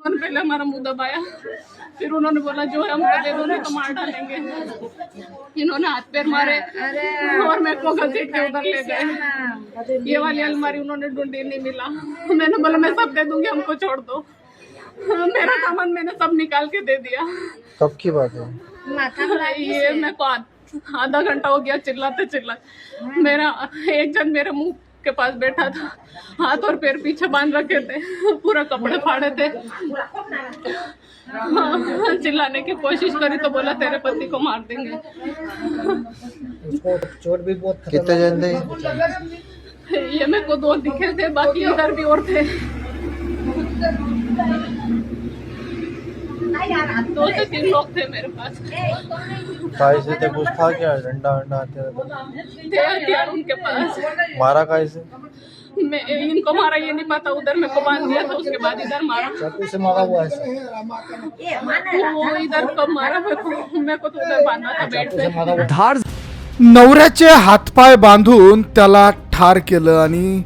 उन्होंने पहले हमारा मुंह दबाया, फिर उन्होंने बोला जो है हमको दे दो नहीं तो मार डालेंगे। इन्होंने हाथ पैर मारे और मेरे को घसीट के उधर ले गए। ये वाली अलमारी उन्होंने ढूंढी, नहीं मिला। मैंने बोला मैं सब दे दूंगी, हमको छोड़ दो। मेरा सामान मैंने सब निकाल के दे दिया। कब की बात है? ये मेरे को आधा घंटा हो गया चिल्लाते चिल्लाते। मेरा एक जन मेरे मुंह के पास बैठा था, हाथ और पैर पीछे बांध रखे थे, पूरा कपड़े फाड़े थे। चिल्लाने की कोशिश करी तो बोला तेरे पति को मार देंगे। चोट भी बहुत कितने जन थे? ये मेरे को 2 दिखे थे, बाकी इधर भी और थे। 2 से 3 लोग थे मेरे पास। काय से थे? कुछ था क्या? डंडा वंडा थे हथियार उनके पास। मारा काय से? मैं इनको मारा ये नहीं पता, उधर मेरे को बांध दिया था, उसके बाद इधर मारा। चाकू से मारा हुआ है? वो इधर कब मारा मेरे को तो उधर बांधा था बेड पे। धार नवऱ्याचे हातपाय बांधून त्याला ठार केलं आणि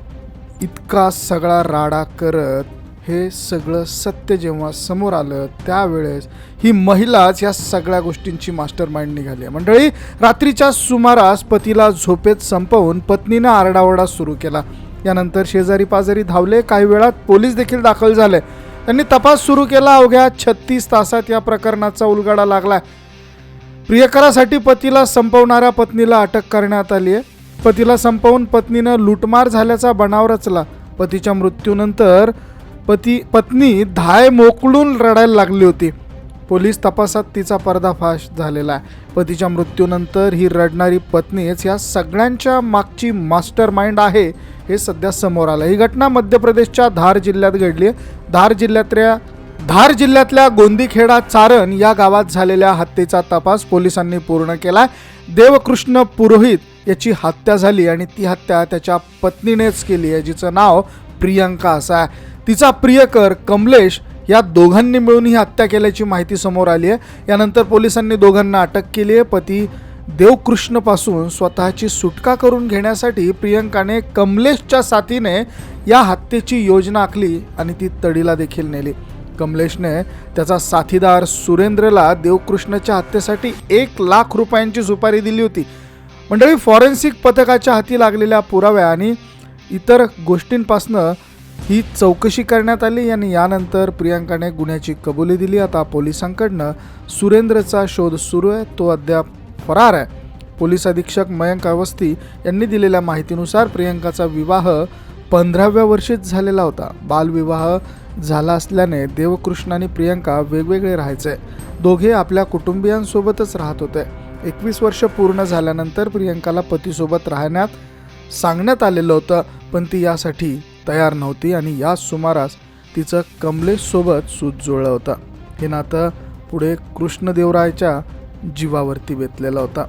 इतका सगळा राडा करत हे सगळं सत्य जेव्हा समोर आलं त्यावेळेस ही महिलाच या सगळ्या गोष्टींची मास्टरमाइंड निघाली आहे। मंडळी, रात्रीच्या सुमारास पतीला झोपेत संपवून पत्नीनं आरडाओरडा सुरू केला। यानंतर शेजारी पाजारी धावले, काही वेळात पोलीस देखील दाखल झाले। त्यांनी तपास सुरू केला। अवघ्या 36 तासात या प्रकरणाचा उलगडा लागला। प्रियकरासाठी पतीला संपवणाऱ्या पत्नीला अटक करण्यात आली आहे। पतीला संपवून पत्नीनं लूटमार झाल्याचा बनाव रचला। पतीच्या मृत्यूनंतर पत्नी धाय मोकळून रडायला लागली होती। पोलीस तपासात तिचा पर्दाफाश झालेला आहे। पतीच्या मृत्यूनंतर ही रडणारी पत्नीच या सगळ्यांच्या मागची मास्टरमाइंड आहे हे सध्या समोर आलं। ही घटना मध्य प्रदेशच्या धार जिल्ह्यात घडली आहे। धार जिल्ह्यातल्या गोंदीखेडा चारण या गावात झालेल्या हत्येचा तपास पोलिसांनी पूर्ण केला। देवकृष्ण पुरोहित याची हत्या झाली आणि ती हत्या त्याच्या पत्नीनेच केली आहे, जिचं नाव प्रियंका असं आहे। तिचा प्रियकर कमलेश या दोघांनी मिळून ही हत्या केल्याची माहिती समोर आली आहे। यानंतर पोलिसांनी दोघांना अटक केली आहे। पती देवकृष्ण पासून स्वतःची सुटका करून घेण्यासाठी प्रियंकाने कमलेशच्या साथीने या हत्येची योजना आखली आणि ती तडीला देखील नेली। कमलेशने त्याचा साथीदार सुरेंद्रला देवकृष्णच्या हत्येसाठी 1 लाख रुपयांची सुपारी दिली होती। मंडळी, फॉरेन्सिक पथकाच्या हाती लागलेल्या पुराव्या आणि इतर गोष्टींपासून ही चौकशी करण्यात आली आणि यानंतर प्रियंकाने गुन्ह्याची कबुली दिली। आता पोलिसांकडनं सुरेंद्रचा शोध सुरू आहे, तो अद्याप फरार आहे। पोलीस अधीक्षक मयंक अवस्थी यांनी दिलेल्या माहितीनुसार प्रियंकाचा विवाह 15व्या वर्षीच झालेला होता। बालविवाह झाला असल्याने देवकृष्ण आणि प्रियंका वेगवेगळे राहायचे। दोघे आपल्या कुटुंबियांसोबतच राहत होते। 21 वर्ष पूर्ण झाल्यानंतर प्रियंकाला पतीसोबत राहण्यात सांगण्यात आलेलं होतं, पण ती यासाठी तयार नव्हती आणि या सुमारास तिचं कमलेशसोबत सूत जुळलं होतं। हे नातं पुढे कृष्णदेवरायच्या जीवावरती बेतलेलं होतं।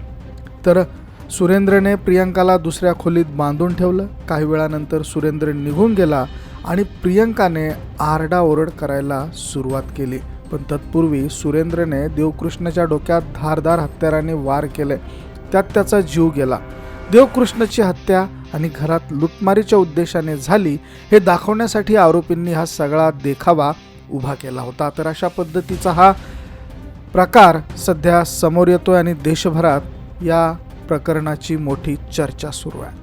तर सुरेंद्रने प्रियंकाला दुसऱ्या खोलीत बांधून ठेवलं। काही वेळानंतर सुरेंद्र निघून गेला आणि प्रियंकाने आरडाओरड करायला सुरुवात केली, पण तत्पूर्वी सुरेंद्रने देवकृष्णच्या डोक्यात धारदार हत्याराने वार केले, त्यात त्याचा जीव गेला। देवकृष्णची हत्या आणि घरात लुटमारीच्या उद्देशाने झाली हे दाखवण्यासाठी आरोपींनी हा सगळा देखावा उभा केला होता। तर अशा पद्धतीचा हा प्रकार सध्या समोर येतोय आणि देशभरात या प्रकरणाची मोठी चर्चा सुरू आहे।